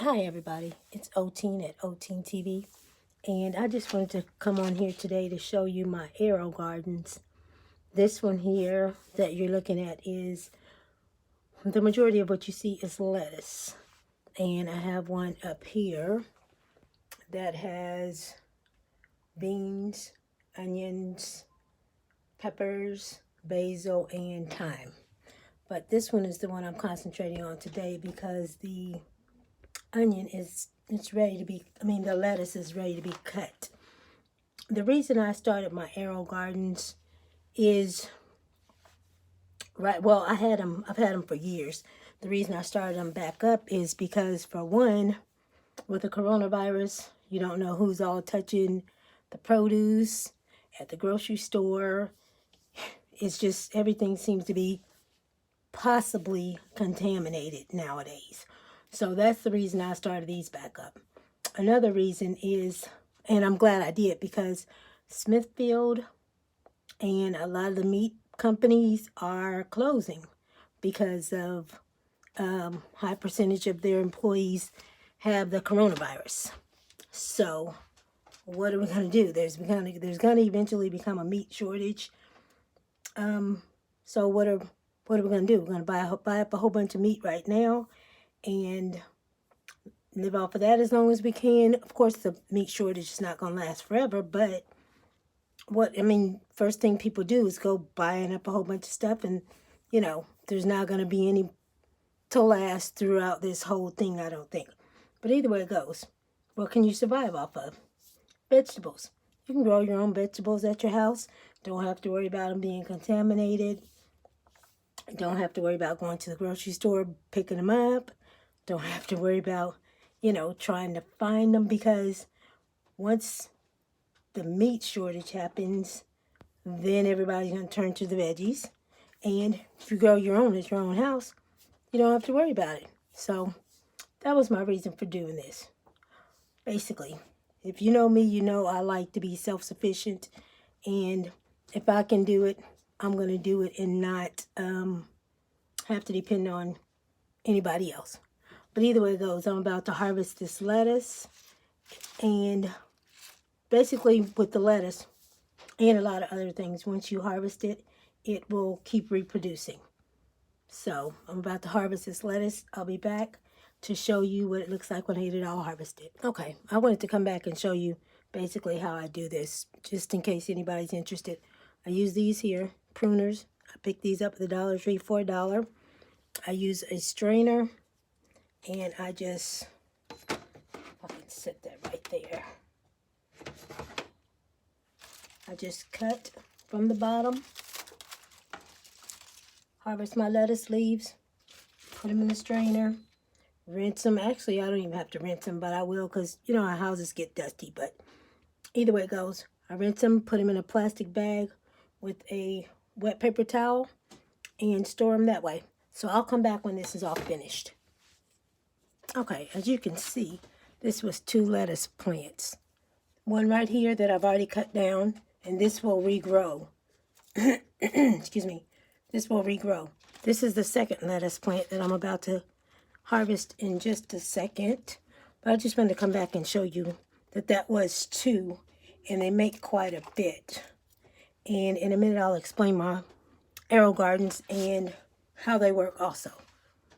Hi everybody, it's Oteen at Oteen TV, and I just wanted to come on here today to show you my Aerogardens. This one here that you're looking at is, the majority of what you see is lettuce. And I have one up here that has beans, onions, peppers, basil, and thyme. But this one is the one I'm concentrating on today because the onion it's ready to be, the lettuce is ready to be cut. The reason I started my Aerogardens is, I've had them for years. The reason I started them back up is because, for one, with the coronavirus, you don't know who's all touching the produce at the grocery store. It's just, everything seems to be possibly contaminated nowadays. So that's the reason I started these back up. Another reason is, and I'm glad I did, because Smithfield and a lot of the meat companies are closing because of high percentage of their employees have the coronavirus. So what are we going to do? There's going to eventually become a meat shortage. So what are we going to do? We're going to buy up a whole bunch of meat right now and live off of that as long as we can. Of course, the meat shortage is not going to last forever, but first thing people do is go buying up a whole bunch of stuff, and, there's not going to be any to last throughout this whole thing, I don't think. But either way it goes, what can you survive off of? Vegetables. You can grow your own vegetables at your house. Don't have to worry about them being contaminated. Don't have to worry about going to the grocery store, picking them up. Don't have to worry about, trying to find them, because once the meat shortage happens, then everybody's going to turn to the veggies. And if you grow your own at your own house, you don't have to worry about it. So that was my reason for doing this. Basically, if you know me, you know I like to be self-sufficient. And if I can do it, I'm going to do it and not have to depend on anybody else. But either way it goes, I'm about to harvest this lettuce. And basically with the lettuce and a lot of other things, once you harvest it, it will keep reproducing. So I'm about to harvest this lettuce. I'll be back to show you what it looks like when I get it all harvested. Okay, I wanted to come back and show you basically how I do this, just in case anybody's interested. I use these here, pruners. I picked these up at the Dollar Tree for $1. I use a strainer, and I just, I can set that right there. I just cut from the bottom, harvest my lettuce leaves, put them in the strainer, rinse them. Actually, I don't even have to rinse them, but I will, because, our houses get dusty. But either way it goes, I rinse them, put them in a plastic bag with a wet paper towel, and store them that way. So I'll come back when this is all finished. Okay, as you can see, this was 2 lettuce plants. One right here that I've already cut down, and this will regrow. Excuse me. This will regrow. This is the second lettuce plant that I'm about to harvest in just a second. But I just wanted to come back and show you that was 2, and they make quite a bit. And in a minute, I'll explain my Aerogardens and how they work also.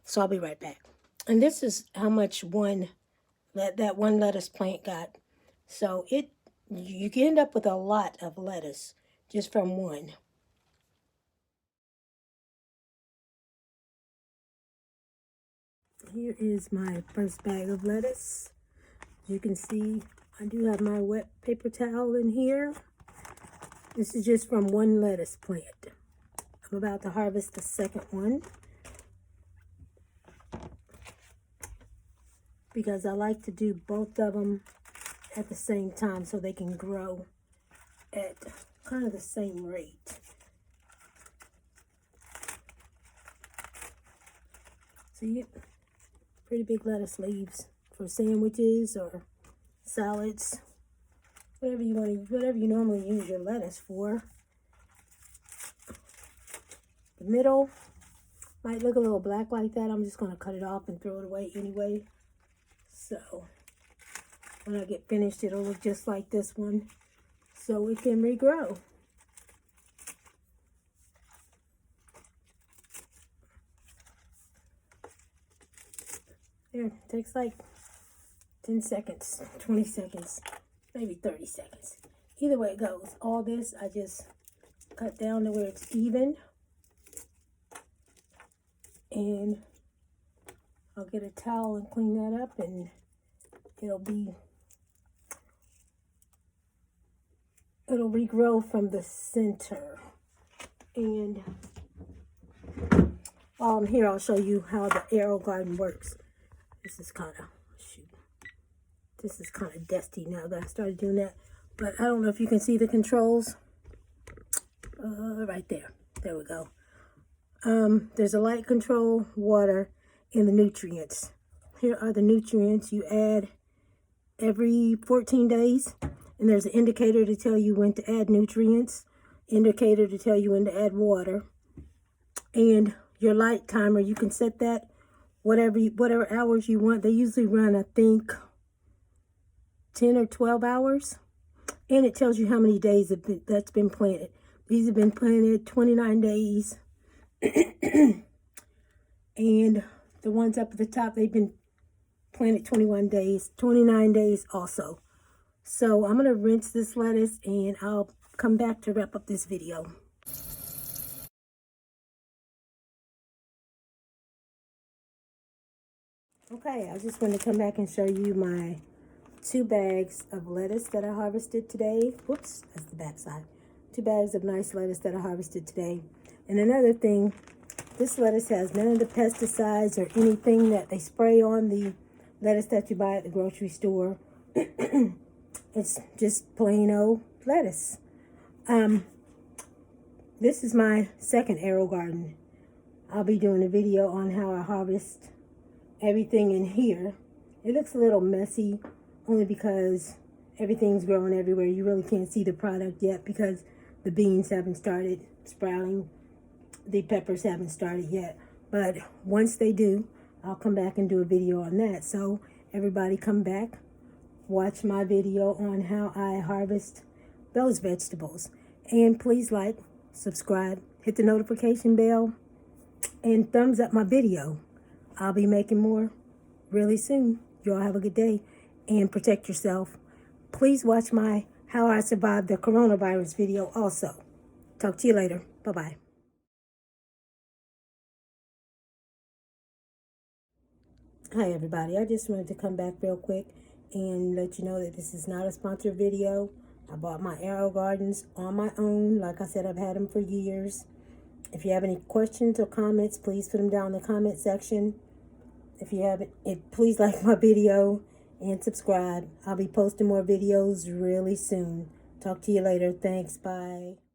So I'll be right back. And this is how much that one lettuce plant got. So you can end up with a lot of lettuce just from one. Here is my first bag of lettuce. As you can see, I do have my wet paper towel in here. This is just from one lettuce plant. I'm about to harvest the second one, because I like to do both of them at the same time so they can grow at kind of the same rate. So you get pretty big lettuce leaves for sandwiches or salads, whatever you normally use your lettuce for. The middle might look a little black like that. I'm just going to cut it off and throw it away anyway. So when I get finished, it'll look just like this one, so it can regrow. There, it takes like 10 seconds, 20 seconds, maybe 30 seconds. Either way it goes. All this, I just cut down to where it's even. And I'll get a towel and clean that up, and it'll regrow from the center. And while I'm here, I'll show you how the Aerogarden works. This is kind of dusty now that I started doing that. But I don't know if you can see the controls. Right there. There we go. There's a light control, water, and the nutrients. Here are the nutrients you add every 14 days. And there's an indicator to tell you when to add nutrients. Indicator to tell you when to add water. And your light timer, you can set that whatever hours you want. They usually run, I think, 10 or 12 hours. And it tells you how many days that's been planted. These have been planted 29 days. And the ones up at the top, they've been planted 21 days, 29 days also. So I'm going to rinse this lettuce, and I'll come back to wrap up this video. Okay, I just want to come back and show you my 2 bags of lettuce that I harvested today. Whoops, that's the back side. 2 bags of nice lettuce that I harvested today. And another thing, this lettuce has none of the pesticides or anything that they spray on the lettuce that you buy at the grocery store. It's just plain old lettuce. This is my second Aerogarden. I'll be doing a video on how I harvest everything in here. It looks a little messy only because everything's growing everywhere. You really can't see the product yet because the beans haven't started sprouting. The peppers haven't started yet. But once they do, I'll come back and do a video on that. So everybody come back, watch my video on how I harvest those vegetables. And please like, subscribe, hit the notification bell, and thumbs up my video. I'll be making more really soon. You all have a good day and protect yourself. Please watch my How I Survived the Coronavirus video also. Talk to you later. Bye-bye. Hi, everybody. I just wanted to come back real quick and let you know that this is not a sponsored video. I bought my Aerogardens on my own. Like I said, I've had them for years. If you have any questions or comments, please put them down in the comment section. If you haven't, please like my video and subscribe. I'll be posting more videos really soon. Talk to you later. Thanks. Bye.